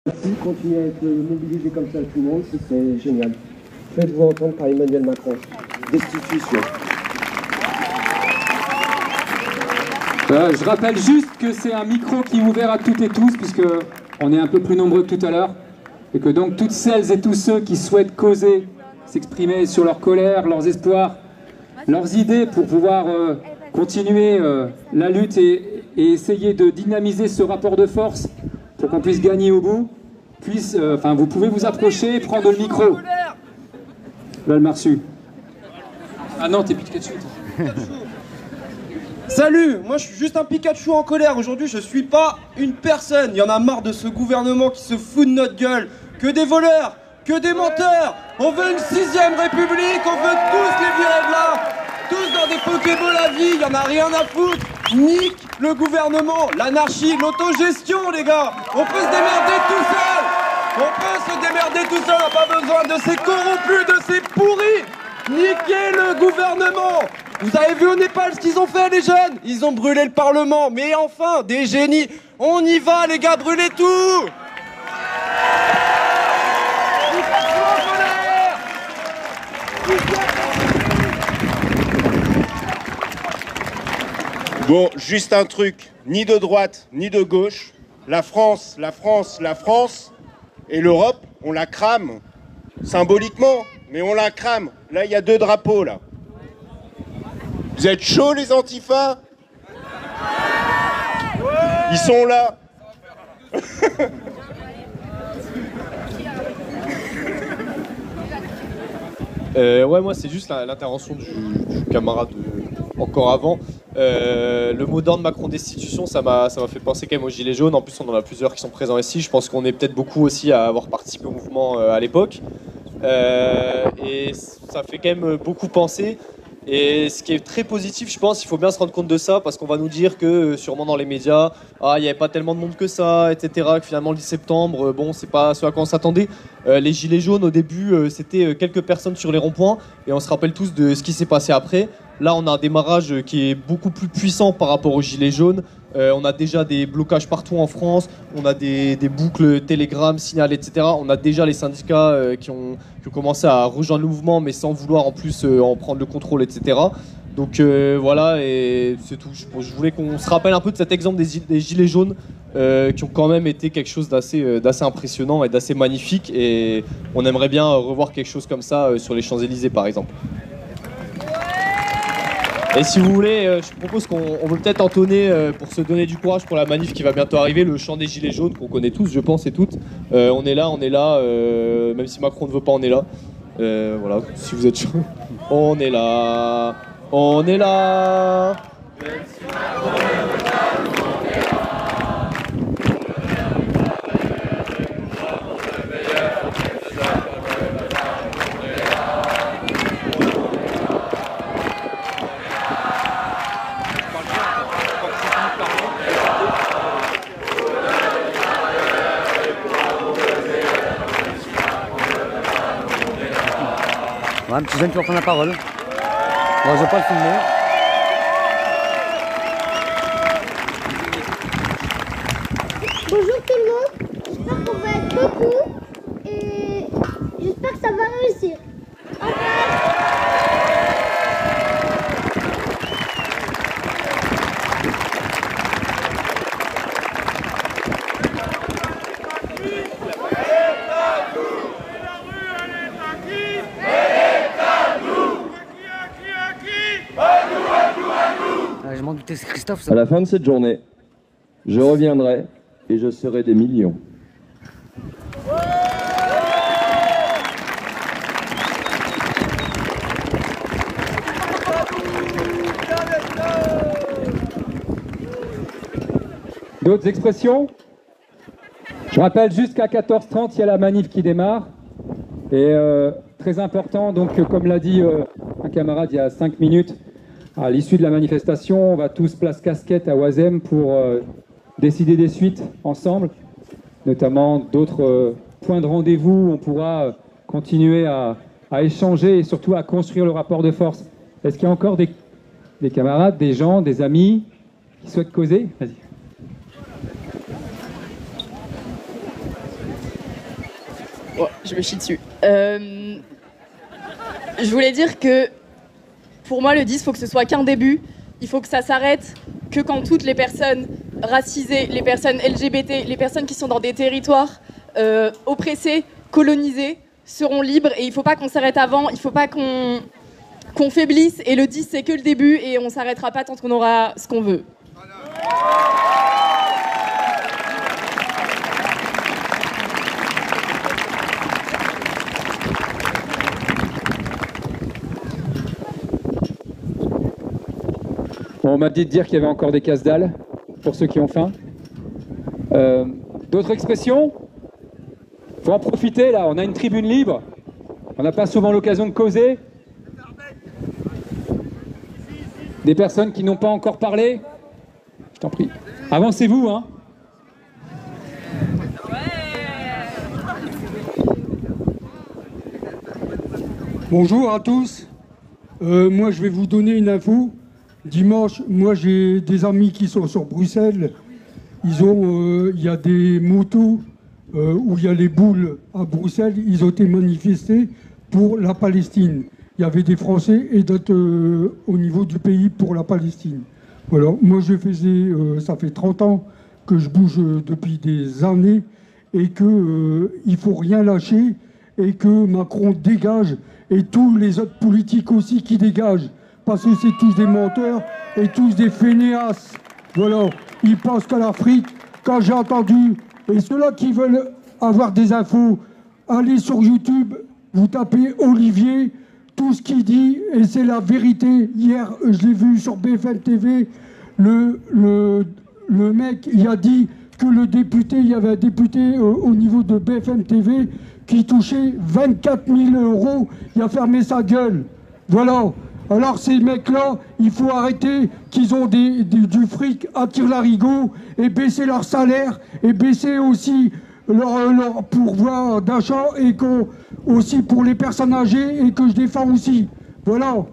Merci, continuez à être mobilisés comme ça tout le monde, ce serait génial. Faites-vous entendre par Emmanuel Macron. Destitution. Je rappelle juste que c'est un micro qui est ouvert à toutes et tous, puisque on est un peu plus nombreux que tout à l'heure, et que donc toutes celles et tous ceux qui souhaitent causer, s'exprimer sur leur colère, leurs espoirs, leurs idées pour pouvoir continuer la lutte et essayer de dynamiser ce rapport de force pour qu'on puisse gagner au bout, vous pouvez vous approcher et prendre le micro. Là, le Marsu. Ah non, t'es Pikachu. Salut, moi je suis juste un Pikachu en colère. Aujourd'hui je suis pas une personne. Il y en a marre de ce gouvernement qui se fout de notre gueule. Que des voleurs, que des menteurs. On veut une 6ème république, on veut tous les virer de là. Tous dans des Pokéballs à vie, il y en a rien à foutre. Nique le gouvernement, l'anarchie, l'autogestion les gars. On peut se démerder tout seul. On peut se démerder tout seul, on n'a pas besoin de ces corrompus, de ces pourris. Niquez le gouvernement. Vous avez vu au Népal ce qu'ils ont fait les jeunes? Ils ont brûlé le Parlement, mais enfin, des génies. On y va les gars, brûlez tout. Bon, juste un truc, ni de droite, ni de gauche. La France et l'Europe, on la crame, symboliquement, mais on la crame. Là, il y a 2 drapeaux, là. Vous êtes chauds, les antifas? Ils sont là. Ouais, moi c'est juste l'intervention du camarade encore avant. Le mot d'ordre Macron destitution, ça m'a fait penser quand même aux Gilets jaunes. En plus, on en a plusieurs qui sont présents ici. Je pense qu'on est peut-être beaucoup aussi à avoir participé au mouvement à l'époque. Et ça fait quand même beaucoup penser. Et ce qui est très positif, je pense, il faut bien se rendre compte de ça, parce qu'on va nous dire que sûrement dans les médias, il n'y avait pas tellement de monde que ça, etc. Que finalement le 10 septembre, bon, c'est pas ce à quoi on s'attendait. Les gilets jaunes au début, c'était quelques personnes sur les ronds-points, et on se rappelle tous de ce qui s'est passé après. Là, on a un démarrage qui est beaucoup plus puissant par rapport aux gilets jaunes. On a déjà des blocages partout en France, on a des boucles Telegram, Signal, etc. On a déjà les syndicats qui ont commencé à rejoindre le mouvement, mais sans vouloir en plus en prendre le contrôle, etc. Donc voilà, et c'est tout. Je voulais qu'on se rappelle un peu de cet exemple des gilets jaunes qui ont quand même été quelque chose d'assez impressionnant et d'assez magnifique. Et on aimerait bien revoir quelque chose comme ça sur les Champs-Élysées, par exemple. Et si vous voulez, je propose qu'on peut peut-être entonner, pour se donner du courage pour la manif qui va bientôt arriver, le chant des Gilets jaunes, qu'on connaît tous, je pense, et toutes. On est là, même si Macron ne veut pas, on est là. Voilà, si vous êtes chaud. On est là, on est là. Même si Macron ne veut pas, on est là. Ouais, un petit jeune qui va prendre la parole. Bon, je vais pas le filmer. Bonjour tout le monde, j'espère qu'on va être beaucoup et j'espère que ça va réussir. Je m'en doutais, c'est Christophe. À la fin de cette journée, je reviendrai et je serai des millions. D'autres expressions? Je rappelle juste qu'à 14h30, il y a la manif qui démarre. Et très important, donc comme l'a dit un camarade il y a 5 minutes, à l'issue de la manifestation, on va tous place Casquette à Oisem pour décider des suites ensemble, notamment d'autres points de rendez-vous où on pourra continuer à échanger et surtout à construire le rapport de force. Est-ce qu'il y a encore des camarades, des gens, des amis qui souhaitent causer? Vas-y. Oh, je me chie dessus. Je voulais dire que pour moi, le 10, il faut que ce soit qu'un début. Il faut que ça s'arrête que quand toutes les personnes racisées, les personnes LGBT, les personnes qui sont dans des territoires oppressés, colonisés, seront libres. Et il ne faut pas qu'on s'arrête avant, il ne faut pas qu'on faiblisse. Et le 10, c'est que le début et on ne s'arrêtera pas tant qu'on aura ce qu'on veut. Bon, on m'a dit de dire qu'il y avait encore des casse-dalles, pour ceux qui ont faim. D'autres expressions? Faut en profiter, là, on a une tribune libre. On n'a pas souvent l'occasion de causer. Des personnes qui n'ont pas encore parlé? Je t'en prie. Avancez-vous, hein. Bonjour à tous. Moi, je vais vous donner une info. Dimanche, moi, j'ai des amis qui sont sur Bruxelles. Il y a des motos où il y a les boules à Bruxelles. Ils ont été manifestés pour la Palestine. Il y avait des Français et d'autres au niveau du pays pour la Palestine. Voilà. Moi, ça fait 30 ans que je bouge depuis des années et qu'il ne faut rien lâcher et que Macron dégage et tous les autres politiques aussi qui dégagent. Parce que c'est tous des menteurs et tous des fainéasses. Voilà, ils pensent qu'à l'Afrique. Quand j'ai entendu, et ceux-là qui veulent avoir des infos, allez sur YouTube, vous tapez Olivier, tout ce qu'il dit, et c'est la vérité. Hier, je l'ai vu sur BFM TV, le mec, il a dit que il y avait un député au niveau de BFM TV qui touchait 24 000 €. Il a fermé sa gueule. Voilà. Alors ces mecs-là, il faut arrêter qu'ils ont du fric à tire-larigot et baisser leur salaire et baisser aussi leur pouvoir d'achat et aussi pour les personnes âgées et que je défends aussi. Voilà.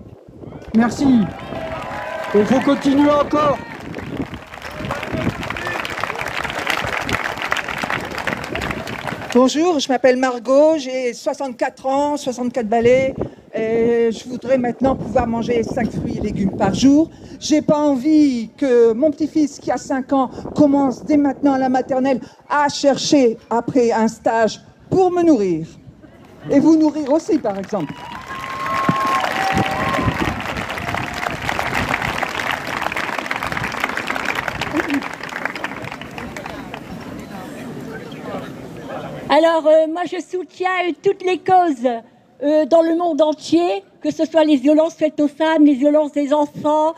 Merci. Il faut continuer encore. Bonjour, je m'appelle Margot, j'ai 64 ans, 64 balais. Et je voudrais maintenant pouvoir manger 5 fruits et légumes par jour. J'ai pas envie que mon petit-fils qui a 5 ans commence dès maintenant à la maternelle à chercher après un stage pour me nourrir. Et vous nourrir aussi, par exemple. Alors, moi, je soutiens toutes les causes dans le monde entier, que ce soit les violences faites aux femmes, les violences des enfants.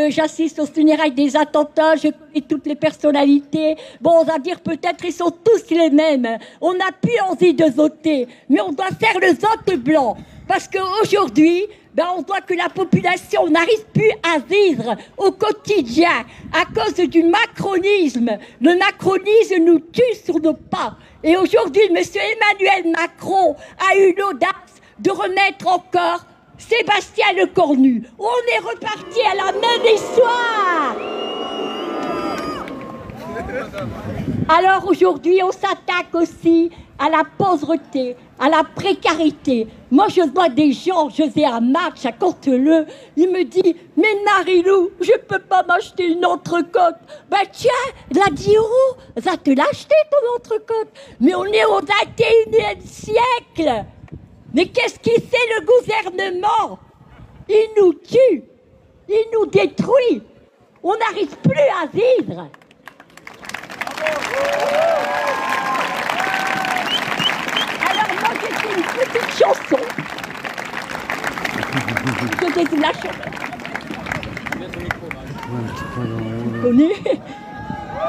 J'assiste aux funérailles des attentats, je connais toutes les personnalités. Bon, on va dire peut-être ils sont tous les mêmes. On n'a plus envie de voter, mais on doit faire le vote blanc. Parce qu'aujourd'hui, on voit que la population n'arrive plus à vivre au quotidien à cause du macronisme. Le macronisme nous tue sur nos pas. Et aujourd'hui, M. Emmanuel Macron a eu l'audace de remettre encore Sébastien Lecornu. On est reparti à la même histoire. Alors aujourd'hui, on s'attaque aussi à la pauvreté, à la précarité. Moi, je vois des gens, je vais à match à Canteleu, il me dit « Mais Marilou, je peux pas m'acheter une entrecôte. » Ben tiens, la 10 €, va te l'acheter ton entrecôte. Mais on est au 21e siècle. Mais qu'est-ce qu'il fait le gouvernement? Il nous tue, il nous détruit. On n'arrive plus à vivre. Alors moi j'ai fait une petite chanson. Je vais vous la chanter. Vous connaissez?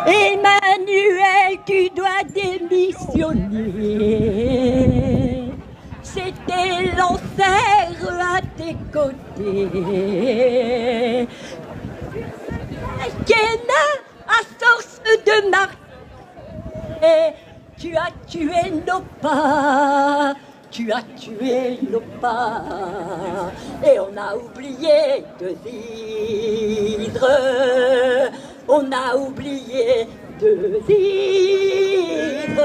Emmanuel, tu dois démissionner. C'était l'enfer à tes côtés. Kenna, à force de marcher, tu as tué nos pas, tu as tué nos pas, et on a oublié de vivre, on a oublié de vivre.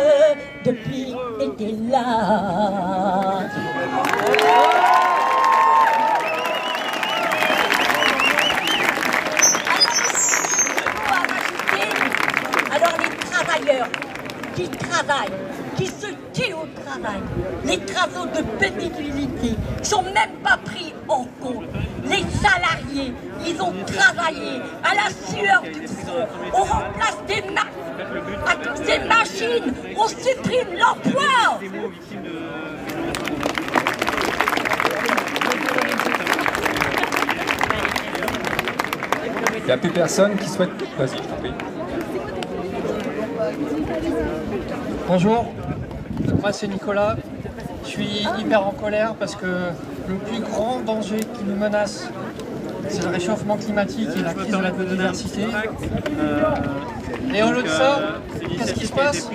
depuis était là. Alors les travailleurs qui travaillent, qui se tuent au travail, les travaux de pénibilité sont même pas pris en compte. Les salariés, ils ont travaillé à la sueur du front. On remplace des machines, on supprime l'emploi. Il n'y a plus personne qui souhaite... Vas-y, je t'en prie. Bonjour, moi c'est Nicolas. Je suis hyper en colère parce que le plus grand danger qui nous menace, c'est le réchauffement climatique et la crise de la biodiversité. Et au lieu de ça, qu'est-ce qui se passe?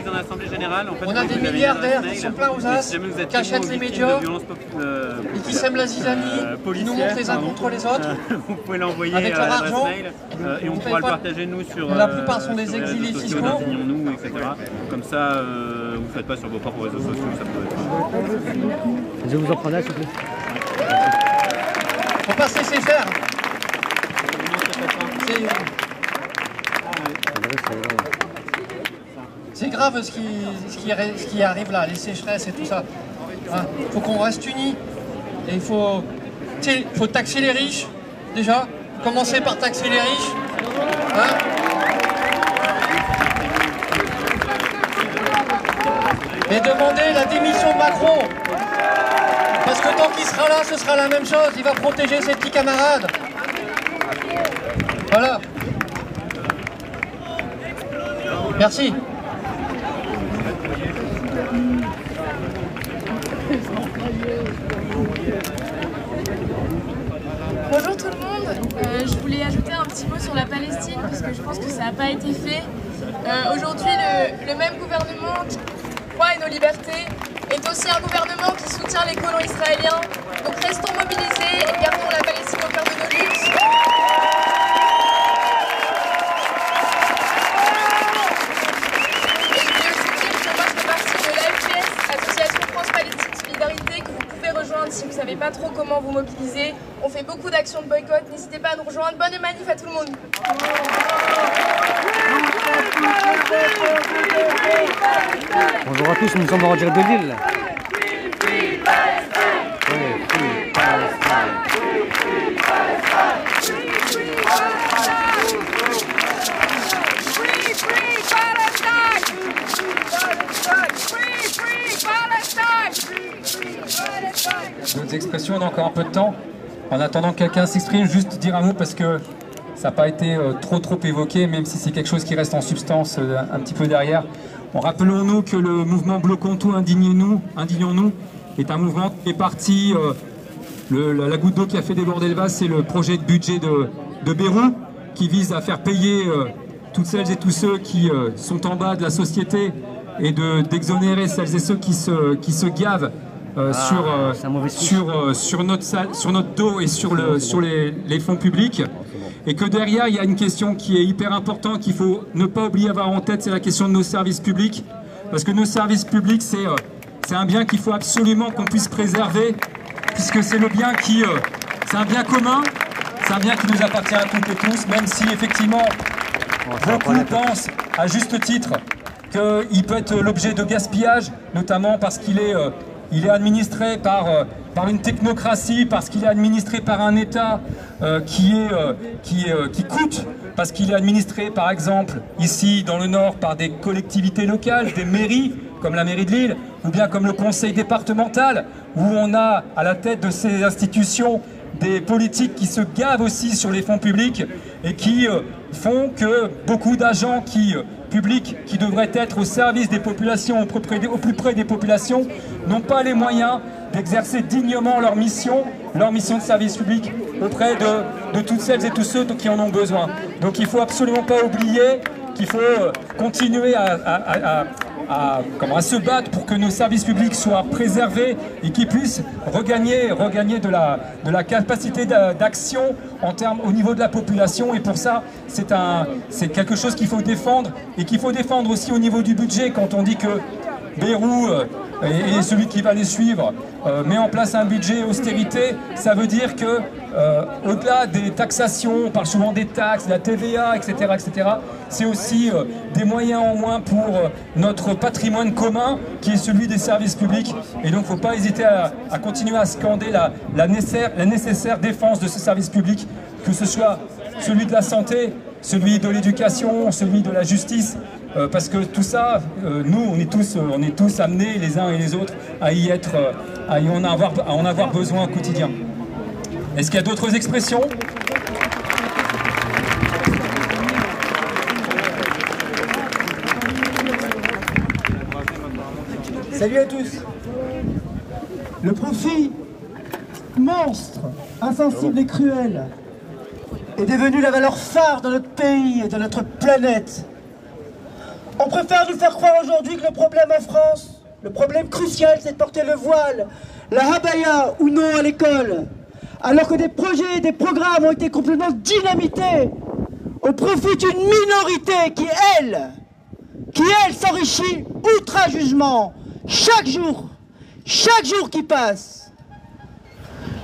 On a des milliardaires qui sont pleins aux as, qui achètent les médias et qui sèment la zizanie, qui nous montrent les uns contre les autres. Vous pouvez l'envoyer avec leur argent et on pourra le partager nous sur la plupart sont des exilés fiscaux. Nous, etc. Comme ça, vous ne faites pas sur vos propres réseaux sociaux. Ça peut être... Je vous en prends là, s'il vous plaît. Faut pas se laisser faire. C'est grave ce qui arrive là, les sécheresses et tout ça. Il faut qu'on reste unis. Et il faut taxer les riches, déjà. Commencer par taxer les riches. Et demander la démission de Macron. Parce que tant qu'il sera là, ce sera la même chose. Il va protéger ses petits camarades. Voilà. Merci. Bonjour tout le monde, je voulais ajouter un petit mot sur la Palestine parce que je pense que ça n'a pas été fait. Aujourd'hui, le même gouvernement qui croit à nos libertés est aussi un gouvernement qui soutient les colons israéliens. Donc restons mobilisés et gardons la Palestine au cœur de nos luttes. Et je voulais aussi dire que moi je fais partie de l'AFPS, Association France-Palestine Solidarité, que vous pouvez rejoindre si vous ne savez pas trop comment vous mobiliser. On fait beaucoup d'actions de boycott, n'hésitez pas à nous rejoindre. Bonne manif à tout le monde. Bonjour à tous, nous sommes en direct de Lille. D'autres expressions, on a encore un peu de temps. En attendant que quelqu'un s'exprime, juste dire un mot parce que ça n'a pas été trop évoqué, même si c'est quelque chose qui reste en substance un petit peu derrière. Rappelons-nous que le mouvement Bloquons tout, indignons-nous est un mouvement qui est parti, la goutte d'eau qui a fait déborder le vase, c'est le projet de budget de Bayrou, qui vise à faire payer toutes celles et tous ceux qui sont en bas de la société et d'exonérer celles et ceux qui se gavent sur notre dos et sur les fonds publics. Et que derrière, il y a une question qui est hyper importante, qu'il faut ne pas oublier d'avoir en tête, c'est la question de nos services publics. Parce que nos services publics, c'est un bien qu'il faut absolument qu'on puisse préserver, puisque c'est le bien c'est un bien commun, c'est un bien qui nous appartient à toutes et tous, même si effectivement, beaucoup pensent, à juste titre, qu'il peut être l'objet de gaspillage, notamment parce qu'il est administré par une technocratie, parce qu'il est administré par un État qui coûte, parce qu'il est administré par exemple ici dans le Nord par des collectivités locales, des mairies comme la mairie de Lille, ou bien comme le conseil départemental, où on a à la tête de ces institutions des politiques qui se gavent aussi sur les fonds publics et qui font que beaucoup d'agents publics qui devraient être au service des populations, au plus près des populations, n'ont pas les moyens d'exercer dignement leur mission de service public auprès de toutes celles et tous ceux qui en ont besoin. Donc il ne faut absolument pas oublier qu'il faut continuer à se battre pour que nos services publics soient préservés et qu'ils puissent regagner de la capacité d'action au niveau de la population. Et pour ça, c'est quelque chose qu'il faut défendre et qu'il faut défendre aussi au niveau du budget. Quand on dit que Bayrou et celui qui va les suivre met en place un budget austérité, ça veut dire que au-delà des taxations, on parle souvent des taxes, de la TVA, etc., c'est aussi des moyens en moins pour notre patrimoine commun qui est celui des services publics. Et donc il ne faut pas hésiter à continuer à scander la nécessaire défense de ce service public, que ce soit celui de la santé, celui de l'éducation, celui de la justice, parce que tout ça, nous, on est tous amenés les uns et les autres à en avoir besoin au quotidien. Est-ce qu'il y a d'autres expressions ? Salut à tous. Le profit monstre, insensible et cruel est devenu la valeur phare de notre pays et de notre planète. On préfère nous faire croire aujourd'hui que le problème en France, le problème crucial, c'est de porter le voile, la habaya ou non à l'école, alors que des projets et des programmes ont été complètement dynamités au profit d'une minorité qui, elle, s'enrichit outrageusement chaque jour qui passe.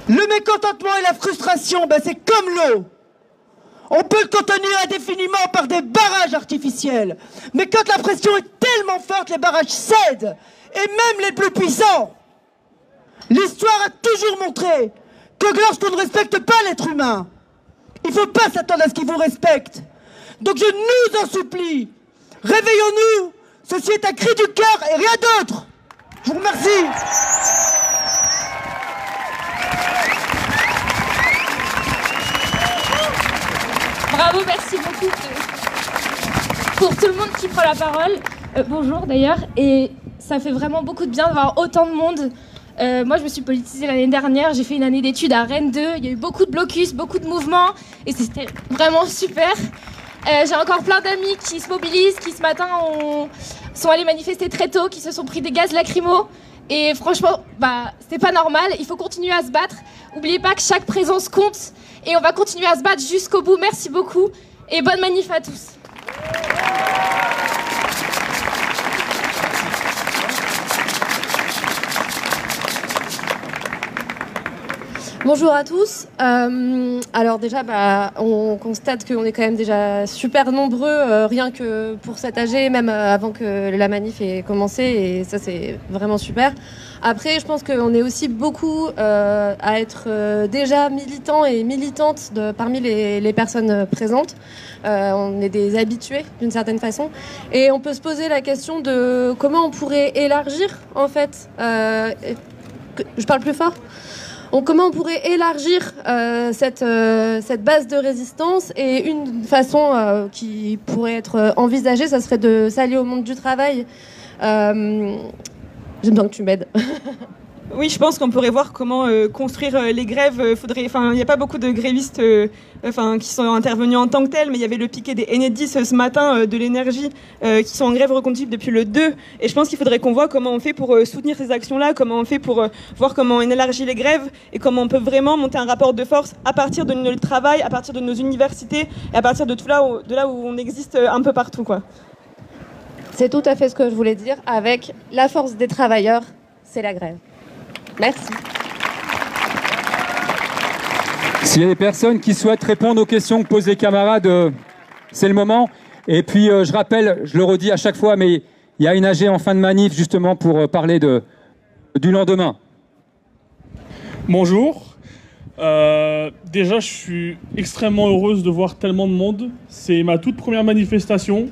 Le mécontentement et la frustration, c'est comme l'eau. On peut le contenir indéfiniment par des barrages artificiels. Mais quand la pression est tellement forte, les barrages cèdent. Et même les plus puissants. L'histoire a toujours montré que lorsqu'on ne respecte pas l'être humain, il ne faut pas s'attendre à ce qu'il vous respecte. Donc je nous en supplie, réveillons-nous. Ceci est un cri du cœur et rien d'autre. Je vous remercie. Bravo, merci beaucoup pour tout le monde qui prend la parole. Bonjour d'ailleurs, et ça fait vraiment beaucoup de bien d'avoir autant de monde. Moi je me suis politisée l'année dernière, j'ai fait une année d'études à Rennes 2, il y a eu beaucoup de blocus, beaucoup de mouvements, et c'était vraiment super. J'ai encore plein d'amis qui se mobilisent, qui ce matin sont allés manifester très tôt, qui se sont pris des gaz lacrymaux. Et franchement, c'est pas normal, il faut continuer à se battre. N'oubliez pas que chaque présence compte et on va continuer à se battre jusqu'au bout. Merci beaucoup et bonne manif à tous. Bonjour à tous. Alors déjà, on constate qu'on est quand même déjà super nombreux, rien que pour cet AG, même avant que la manif ait commencé, et ça c'est vraiment super. Après, je pense qu'on est aussi beaucoup à être déjà militants et militantes parmi les personnes présentes. On est des habitués d'une certaine façon, et on peut se poser la question de comment on pourrait élargir en fait. Je parle plus fort ? Comment on pourrait élargir cette base de résistance, et une façon qui pourrait être envisagée, ça serait de s'allier au monde du travail. J'aime bien que tu m'aides. Oui, je pense qu'on pourrait voir comment construire les grèves. Il n'y a pas beaucoup de grévistes qui sont intervenus en tant que tels, mais il y avait le piquet des Enedis ce matin de l'énergie qui sont en grève reconductible depuis le 2. Et je pense qu'il faudrait qu'on voit comment on fait pour soutenir ces actions-là, comment on fait pour voir comment on élargit les grèves et comment on peut vraiment monter un rapport de force à partir de notre travail, à partir de nos universités et à partir de là où on existe un peu partout, quoi. C'est tout à fait ce que je voulais dire. Avec la force des travailleurs, c'est la grève. Merci. S'il y a des personnes qui souhaitent répondre aux questions que posent les camarades, c'est le moment. Et puis je rappelle, je le redis à chaque fois, mais il y a une AG en fin de manif justement pour parler du lendemain. Bonjour. Déjà, je suis extrêmement heureuse de voir tellement de monde. C'est ma toute première manifestation.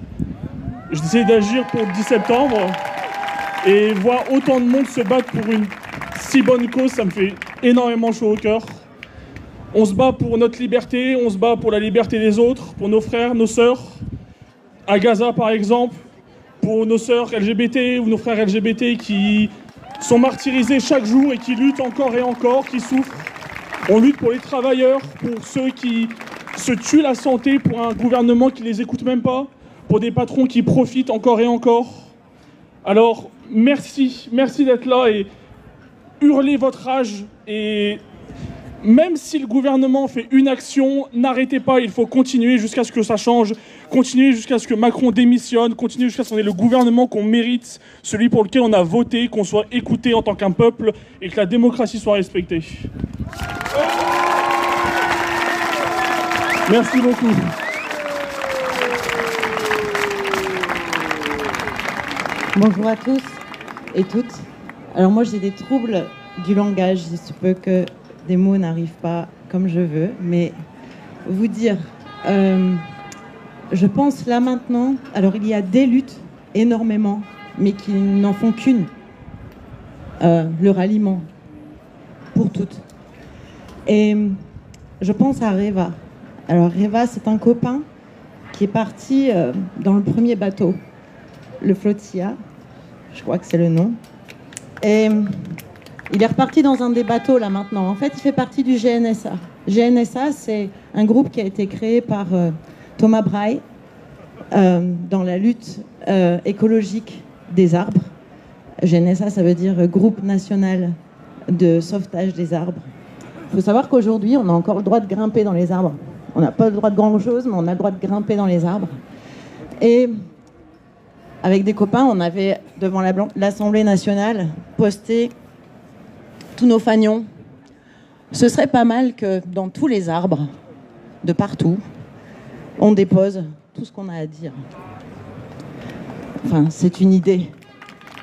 J'essaie d'agir pour le 10 septembre. Et voir autant de monde se battre pour une si bonne cause, ça me fait énormément chaud au cœur. On se bat pour notre liberté, on se bat pour la liberté des autres, pour nos frères, nos sœurs. À Gaza, par exemple, pour nos sœurs LGBT ou nos frères LGBT qui sont martyrisés chaque jour et qui luttent encore et encore, qui souffrent. On lutte pour les travailleurs, pour ceux qui se tuent la santé, pour un gouvernement qui les écoute même pas, pour des patrons qui profitent encore et encore. Alors, merci d'être là et hurlez votre rage et même si le gouvernement fait une action, n'arrêtez pas, il faut continuer jusqu'à ce que ça change, continuer jusqu'à ce que Macron démissionne, continuer jusqu'à ce qu'on ait le gouvernement qu'on mérite, celui pour lequel on a voté, qu'on soit écouté en tant qu'un peuple et que la démocratie soit respectée. Merci beaucoup. Bonjour à tous et toutes. Alors moi j'ai des troubles du langage, il se peut que des mots n'arrivent pas comme je veux, mais vous dire, je pense là maintenant, alors il y a des luttes énormément, mais qui n'en font qu'une, le ralliement pour toutes. Et je pense à Reva. Alors Reva, c'est un copain qui est parti dans le premier bateau, le Flotilla, je crois que c'est le nom. Et il est reparti dans un des bateaux là maintenant. En fait, il fait partie du GNSA. GNSA, c'est un groupe qui a été créé par Thomas Braille dans la lutte écologique des arbres. GNSA, ça veut dire Groupe National de Sauvetage des Arbres. Il faut savoir qu'aujourd'hui, on a encore le droit de grimper dans les arbres. On n'a pas le droit de grand-chose, mais on a le droit de grimper dans les arbres. Et avec des copains, on avait, devant l'Assemblée nationale, posté tous nos fanions. Ce serait pas mal que dans tous les arbres, de partout, on dépose tout ce qu'on a à dire. Enfin, c'est une idée.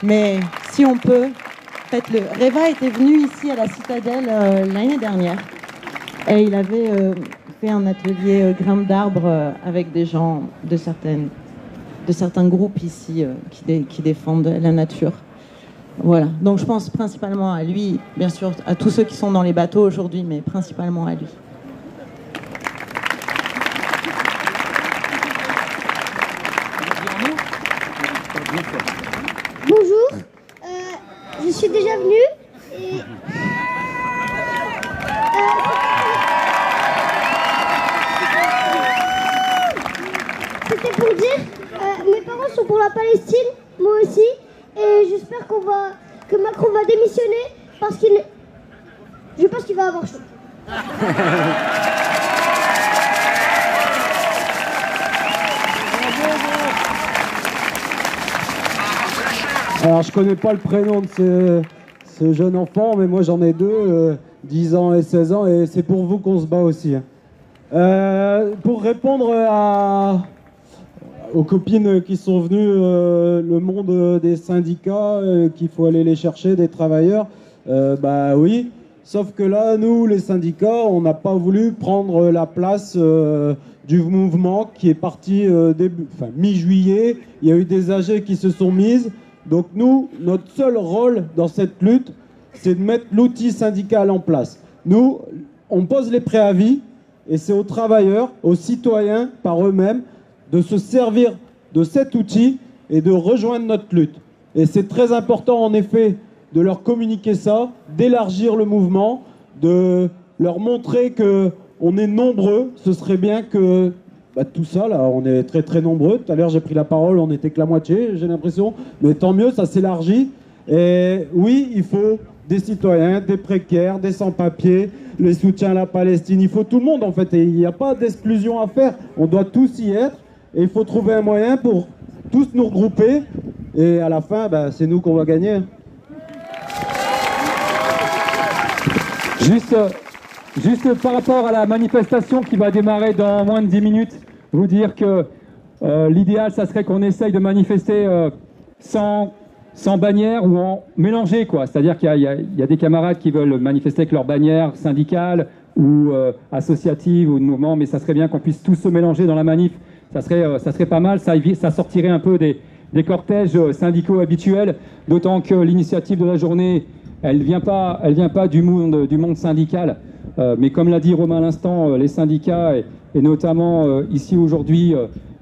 Mais si on peut, faites-le. Reva était venu ici à la Citadelle l'année dernière. Et il avait fait un atelier grimpe d'arbres avec des gens de certains groupes ici qui défendent la nature. Voilà, donc je pense principalement à lui, bien sûr à tous ceux qui sont dans les bateaux aujourd'hui, mais principalement à lui. Bonjour, je suis déjà venue et c'était pour dire, mes parents sont pour la Palestine, moi aussi. Et j'espère que Macron va démissionner parce je pense qu'il va avoir chaud. Alors je connais pas le prénom de ce jeune enfant, mais moi j'en ai deux, 10 ans et 16 ans, et c'est pour vous qu'on se bat aussi. Pour répondre aux copines qui sont venues, le monde des syndicats, qu'il faut aller les chercher, des travailleurs, bah oui, sauf que là, nous, les syndicats, on n'a pas voulu prendre la place du mouvement qui est parti mi-juillet. Il y a eu des AG qui se sont mises. Donc nous, notre seul rôle dans cette lutte, c'est de mettre l'outil syndical en place. Nous, on pose les préavis, et c'est aux travailleurs, aux citoyens, par eux-mêmes, de se servir de cet outil et de rejoindre notre lutte. Et c'est très important, en effet, de leur communiquer ça, d'élargir le mouvement, de leur montrer qu'on est nombreux. Ce serait bien que tout ça, là, on est très très nombreux. Tout à l'heure, j'ai pris la parole, on n'était que la moitié, j'ai l'impression. Mais tant mieux, ça s'élargit. Et oui, il faut des citoyens, des précaires, des sans-papiers, les soutiens à la Palestine. Il faut tout le monde, en fait. Et il n'y a pas d'exclusion à faire. On doit tous y être. Et il faut trouver un moyen pour tous nous regrouper. Et à la fin, c'est nous qu'on va gagner. Juste par rapport à la manifestation qui va démarrer dans moins de 10 minutes, vous dire que l'idéal, ça serait qu'on essaye de manifester sans bannière ou en mélangé, quoi. C'est-à-dire qu'il y a des camarades qui veulent manifester avec leur bannière syndicale ou associative ou de mouvement, mais ça serait bien qu'on puisse tous se mélanger dans la manif. Ça serait pas mal, ça sortirait un peu des cortèges syndicaux habituels, d'autant que l'initiative de la journée, elle vient pas du monde syndical. Mais comme l'a dit Romain à l'instant, les syndicats, et notamment ici aujourd'hui,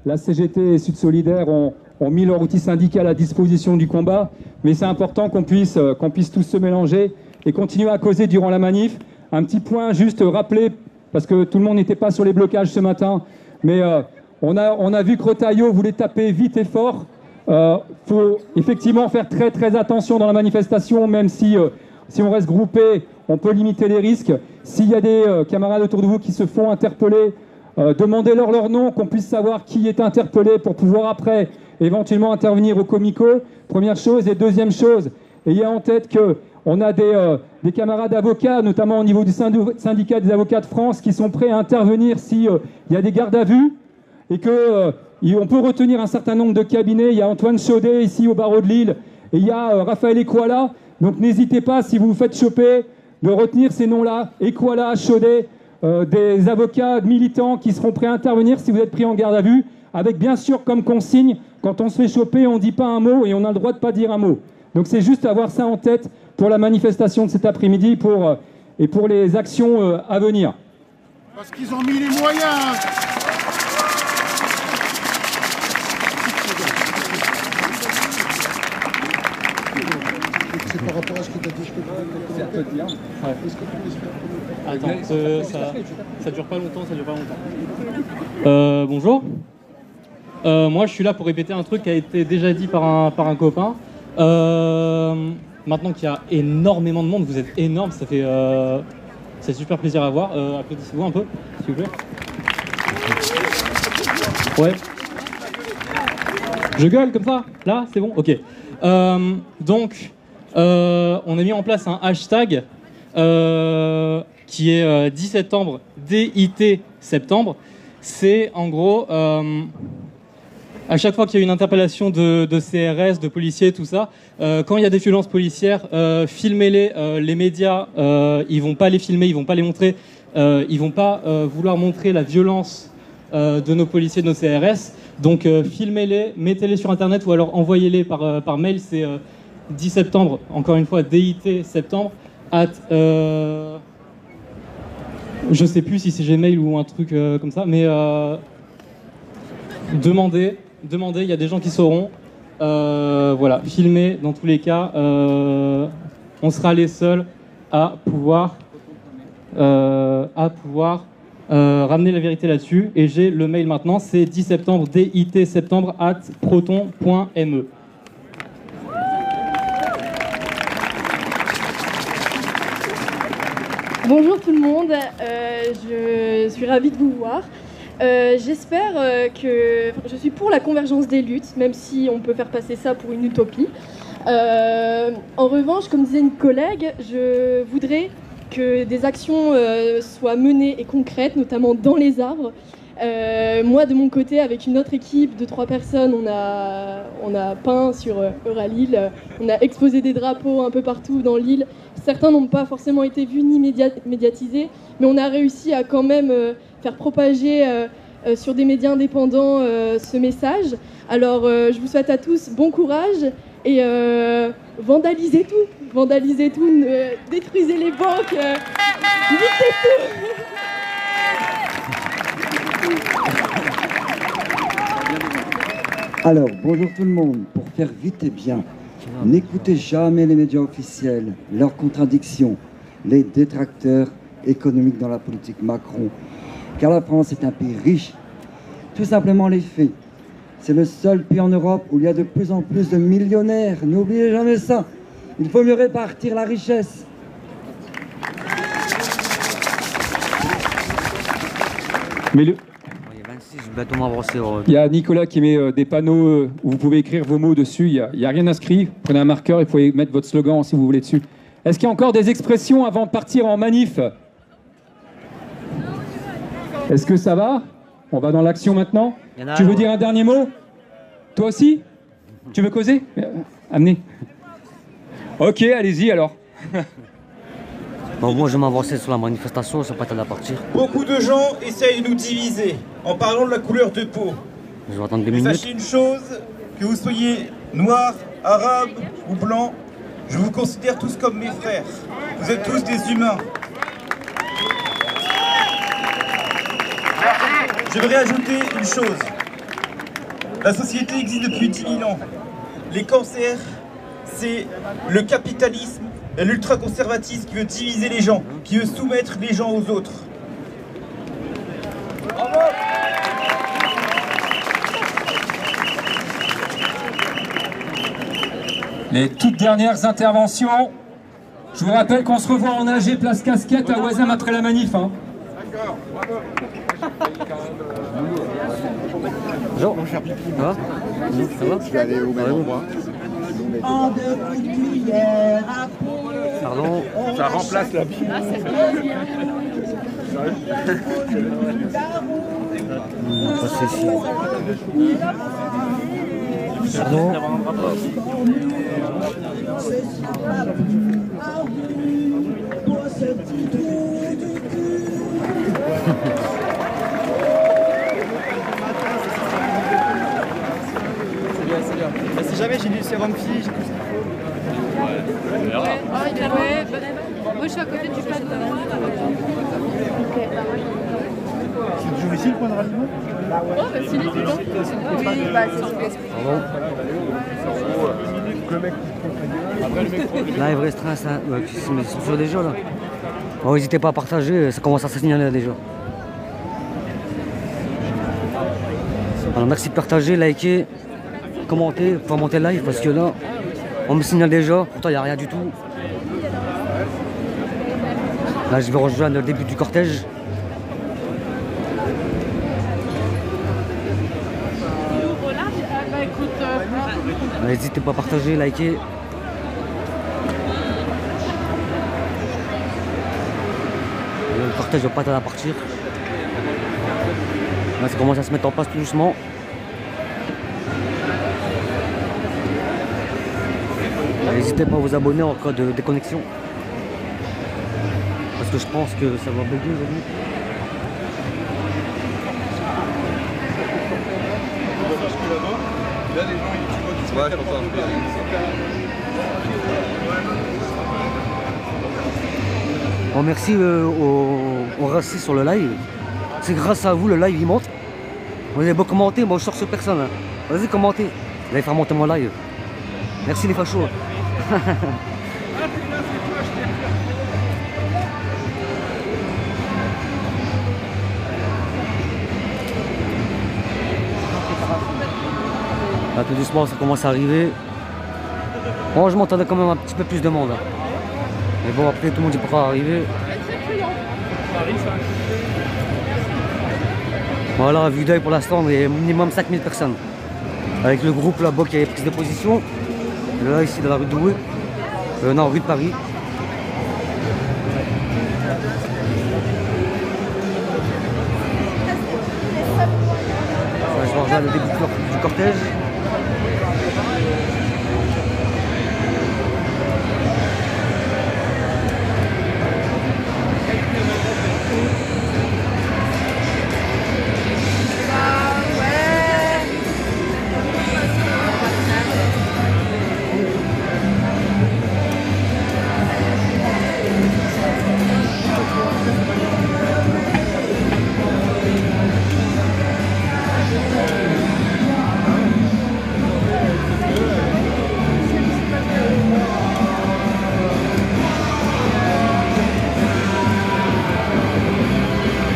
la CGT et Sud Solidaire ont mis leur outil syndical à disposition du combat. Mais c'est important qu'on puisse tous se mélanger et continuer à causer durant la manif. Un petit point juste rappeler, parce que tout le monde n'était pas sur les blocages ce matin, mais on a vu que Retailleau voulait taper vite et fort. Faut effectivement faire très très attention dans la manifestation, même si Si on reste groupé, on peut limiter les risques. S'il y a des camarades autour de vous qui se font interpeller, demandez-leur leur nom, qu'on puisse savoir qui est interpellé pour pouvoir après éventuellement intervenir au comico. Première chose. Et deuxième chose, ayez en tête qu'on a des camarades avocats, notamment au niveau du syndicat des avocats de France, qui sont prêts à intervenir s'il y a des gardes à vue et qu'on peut retenir un certain nombre de cabinets. Il y a Antoine Chaudet ici au barreau de Lille et il y a Raphaël Equala. Donc n'hésitez pas, si vous vous faites choper, de retenir ces noms-là, Equala, Chaudet, des avocats militants qui seront prêts à intervenir si vous êtes pris en garde à vue, avec bien sûr comme consigne, quand on se fait choper, on ne dit pas un mot et on a le droit de ne pas dire un mot. Donc c'est juste avoir ça en tête pour la manifestation de cet après-midi et pour les actions à venir. Parce qu'ils ont mis les moyens. C'est par rapport à ce que tu as dit, je peux pas. C'est à toi de dire. Ouais. Est-ce que tu peux expliquer ? Attends, ça dure pas longtemps, bonjour. Moi, je suis là pour répéter un truc qui a été déjà dit par un copain. Maintenant qu'il y a énormément de monde, vous êtes énorme, ça fait super plaisir à voir. Applaudissez-vous un peu, s'il vous plaît. Ouais. Je gueule comme ça. Là, c'est bon. Ok. Donc, on a mis en place un hashtag qui est 10 septembre, DIT septembre. C'est en gros, à chaque fois qu'il y a une interpellation de CRS, de policiers, tout ça, quand il y a des violences policières, filmez-les. Les médias, ils vont pas les filmer, ils vont pas les montrer, ils vont pas vouloir montrer la violence de nos policiers, de nos CRS. Donc filmez-les, mettez-les sur Internet ou alors envoyez-les par mail. C'est 10 septembre, encore une fois, DIT septembre, je sais plus si c'est Gmail ou un truc comme ça, mais demandez, il y a des gens qui sauront. Voilà, filmez dans tous les cas. On sera les seuls à pouvoir ramener la vérité là-dessus. Et j'ai le mail maintenant, c'est 10 septembre, DIT septembre @proton.me. Bonjour tout le monde, je suis ravie de vous voir. J'espère que... je suis pour la convergence des luttes, même si on peut faire passer ça pour une utopie. En revanche, comme disait une collègue, je voudrais que des actions soient menées et concrètes, notamment dans les arbres. Moi, de mon côté, avec une autre équipe de 3 personnes, on a peint sur Euralille, on a exposé des drapeaux un peu partout dans l'île. Certains n'ont pas forcément été vus ni médiatisés, mais on a réussi à quand même faire propager sur des médias indépendants ce message. Alors, je vous souhaite à tous bon courage et vandalisez tout, détruisez les banques, niquez tout. Alors, bonjour tout le monde. Pour faire vite et bien, n'écoutez jamais les médias officiels, leurs contradictions, les détracteurs économiques dans la politique Macron. Car la France est un pays riche. Tout simplement les faits. C'est le seul pays en Europe où il y a de plus en plus de millionnaires. N'oubliez jamais ça. Il faut mieux répartir la richesse. Mais il y a Nicolas qui met des panneaux où vous pouvez écrire vos mots dessus. Il n'y a rien inscrit. Prenez un marqueur, il faut mettre votre slogan si vous voulez dessus. Est-ce qu'il y a encore des expressions avant de partir en manif? Est-ce que ça va? On va dans l'action maintenant. Tu veux dire un dernier mot? Toi aussi? Tu veux causer? Amenez. Ok, allez-y alors. Bon, moi je m'avançais sur la manifestation, ça pas tarder à partir. Beaucoup de gens essayent de nous diviser en parlant de la couleur de peau. Je vais attendre 2 Mais minutes. sachez une chose, que vous soyez noir, arabe ou blanc, je vous considère tous comme mes frères. Vous êtes tous des humains. J'aimerais ajouter une chose. La société existe depuis 10 000 ans. Les cancers, c'est le capitalisme et l'ultraconservatisme qui veut diviser les gens, qui veut soumettre les gens aux autres. Bravo! Les toutes dernières interventions. Je vous rappelle qu'on se revoit en AG place Casquette à Oisem après la manif. Hein. Bonjour. Ça va? Ça va? Je vais aller au même endroit. Pardon. Ça remplace la bière. Passer ici. Pardon. C'est bien. Bah, si jamais j'ai du sérum fille, j'ai tout ce qu'il faut. Ouais. Moi je suis à côté du plateau. C'est toujours ici le point de ralliement? Oh bah c'est les plutôt. Oui, bah c'est sûr. Pardon. Le mec qui se trompe la gueule. Là, il vous restreint ça. Ouais, ils sont sur déjà là. Oh, n'hésitez pas à partager, ça commence à se signaler déjà. Alors merci de partager, liker, commenter, pour monter le live parce que là, on me signale déjà, pourtant il n'y a rien du tout. Là je vais rejoindre le début du cortège. N'hésitez pas à partager, liker. Le cortège va pas tarder à partir. Là ça commence à se mettre en place tout doucement. N'hésitez pas à vous abonner en cas de déconnexion. Parce que je pense que ça va bugger aujourd'hui. Ouais, je pense. Bon, merci aux racistes sur le live. C'est grâce à vous le live il monte. Vous avez beau commenter, moi je sors sur personne. Hein. Vas-y commentez. Vous allez faire monter mon live. Merci les fachos. Là, tout doucement ça commence à arriver. Bon je m'entendais quand même un petit peu plus de monde. Hein. Mais bon après tout le monde y pourra arriver. Voilà, vue d'œil pour l'instant, il y a minimum 5000 personnes. Avec le groupe là-bas qui avait pris de position. Là, ici, dans la rue de Douai. Non, rue de Paris. Je vais rejoindre le début du cortège.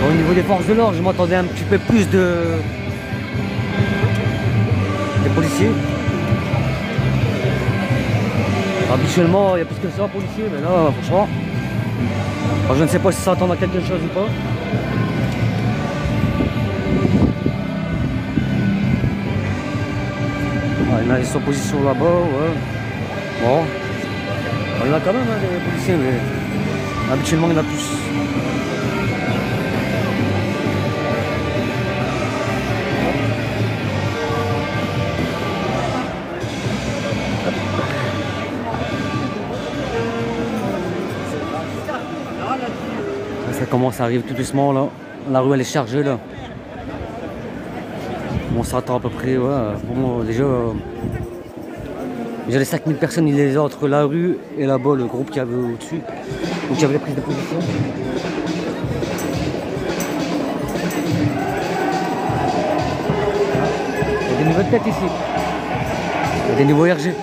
Au niveau des forces de l'ordre, je m'attendais un petit peu plus des policiers. Habituellement, il y a plus que ça, policiers, mais là, franchement, alors, je ne sais pas si ça attend à quelque chose ou pas. Ouais, il y en a qui sont en position là-bas, ouais. Bon, il y en a quand même hein, des policiers, mais habituellement, il y en a plus. Ça commence à arriver tout doucement là. La rue elle est chargée là. On s'attend à peu près, ouais. Bon, déjà les 5000 personnes, il les a entre la rue et là-bas le groupe qui avait au-dessus. Donc il y avait les prises de position. Il y a des nouvelles têtes ici. Il y a des nouveaux RG.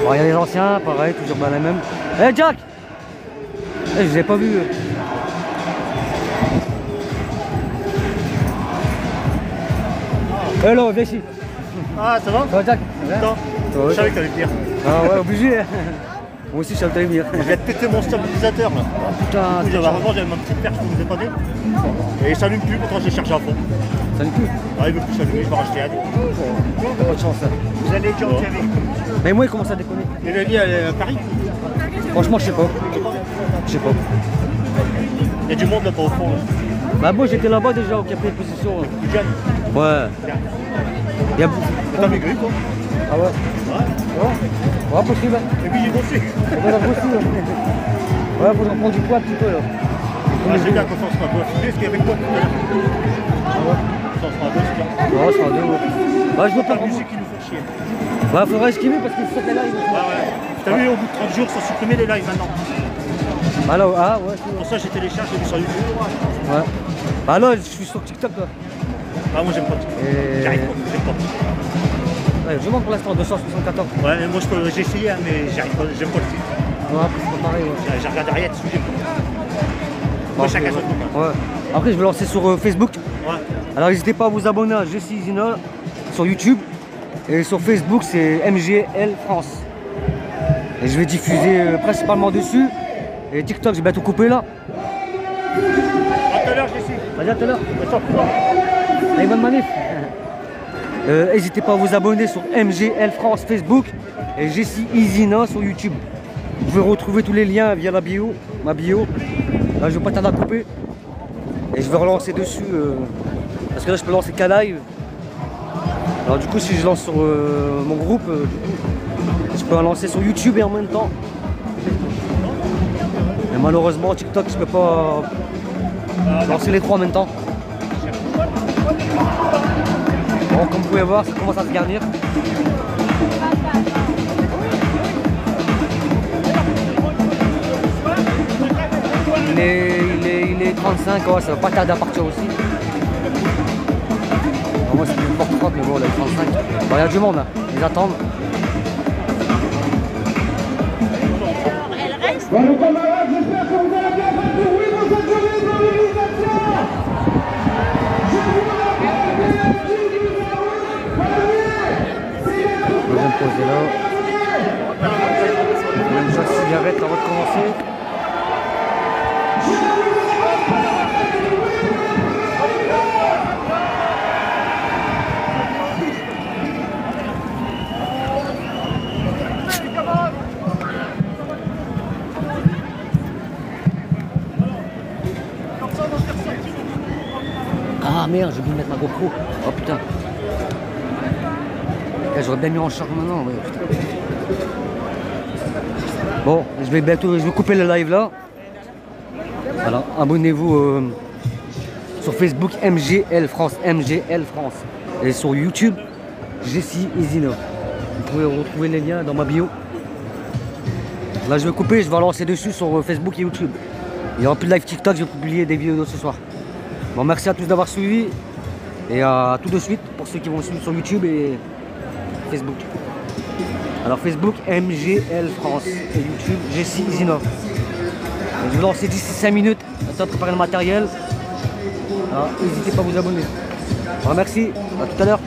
Bon, il y a les anciens, pareil, toujours bien les mêmes. Hey Jack! Je vous ai pas vu. Hello, viens ici. Ah, ça va? Ça va, Jack? Attends, je savais que t'allais venir. Ah ouais, obligé. Moi aussi, je savais venir. Je vais te péter mon stabilisateur là. Ah, putain. Avant, j'avais ma petite perche, je vous ai pas dit. Et il s'allume plus, pourtant j'ai cherché à fond. Ça s'allume plus? Ah, il veut plus s'allumer, je vais racheter un. Pas de chance, ça. Vous allez dire au avec. Mais moi, il commence à déconner. Et le lit, elle est à Paris? Franchement, je sais pas. Je sais pas. Il y a du monde là-bas au fond. Là. Bah, moi, j'étais là-bas déjà au café de position. Tu gagnes? Ouais. Il y a beaucoup. T'as maigri, toi? Ah ouais? Ouais, possible. Et puis j'ai bossé. Ouais, faut que je reprenne du poids un petit peu là. Ah, c'est bien quand on sera beau. Est-ce qu'il y avait quoi tout à l'heure? Ça on sera deux, c'est bien. Ouais, on sera deux, ouais. Ouais, je veux pas la musique qui nous fait chier. Ouais, faudrait esquiver parce qu'il faut que les lives. Ouais. T'as vu, au bout de 30 jours, ça supprimer les lives maintenant. Bah là, ah ouais. Pour ça, j'ai téléchargé, j'ai vu sur YouTube. Ouais. Bah là, je suis sur TikTok là. Ah, moi j'aime pas TikTok. J'arrive pas, j'aime pas. Ouais, je monte pour l'instant 274. Ouais, moi j'ai essayé, hein, mais j'arrive pas, j'aime pas le site. Ouais, après c'est pas pareil. Ouais. J'ai regardé rien dessus, j'aime pas. Moi, chacun son truc. Ouais. Après, je vais lancer sur Facebook. Ouais. Alors, n'hésitez pas à vous abonner à Jessie Izina sur YouTube. Et sur Facebook, c'est MGL France. Et je vais diffuser principalement dessus. Et TikTok, j'ai bientôt coupé là. À tout à l'heure, Jessie. Vas-y, à tout à l'heure. Allez, bonne manif. N'hésitez pas à vous abonner sur MGL France Facebook et Jessie Izina sur YouTube. Vous pouvez retrouver tous les liens via la bio, ma bio. Là, je vais pas tarder à couper. Et je vais relancer dessus. Parce que là, je peux lancer qu'à live. Alors, du coup, si je lance sur mon groupe, je peux en lancer sur YouTube et en même temps. Mais malheureusement, TikTok, je peux pas lancer les trois en même temps. Bon, comme vous pouvez voir, ça commence à se garnir. Il est 35, ouais, ça va pas tarder à partir aussi. Bon, moi c'est plus fort 30, mais bon, là, il est 35. Bon, il y a du monde, hein. Ils attendent. Bon, les camarades, j'espère que vous allez bien parcourir dans cette journée de mobilisation. Je vais me poser là. Même chose, cigarette avant de commencer. Ah merde, j'ai oublié de mettre ma GoPro. Oh putain. J'aurais bien mis en charge maintenant. Ouais, putain. Bon, je vais couper le live là. Voilà, abonnez-vous sur Facebook MGL France, et sur YouTube Jessie Izina. Vous pouvez retrouver les liens dans ma bio. Là, je vais couper, je vais lancer dessus sur Facebook et YouTube. Il n'y aura plus de live TikTok, je vais publier des vidéos ce soir. Bon, merci à tous d'avoir suivi et à tout de suite pour ceux qui vont suivre sur YouTube et Facebook. Alors Facebook MGL France et YouTube Jessie Izina. Je vais lancer d'ici 5 minutes, le temps de préparer le matériel. N'hésitez pas à vous abonner. Alors, merci, à tout à l'heure.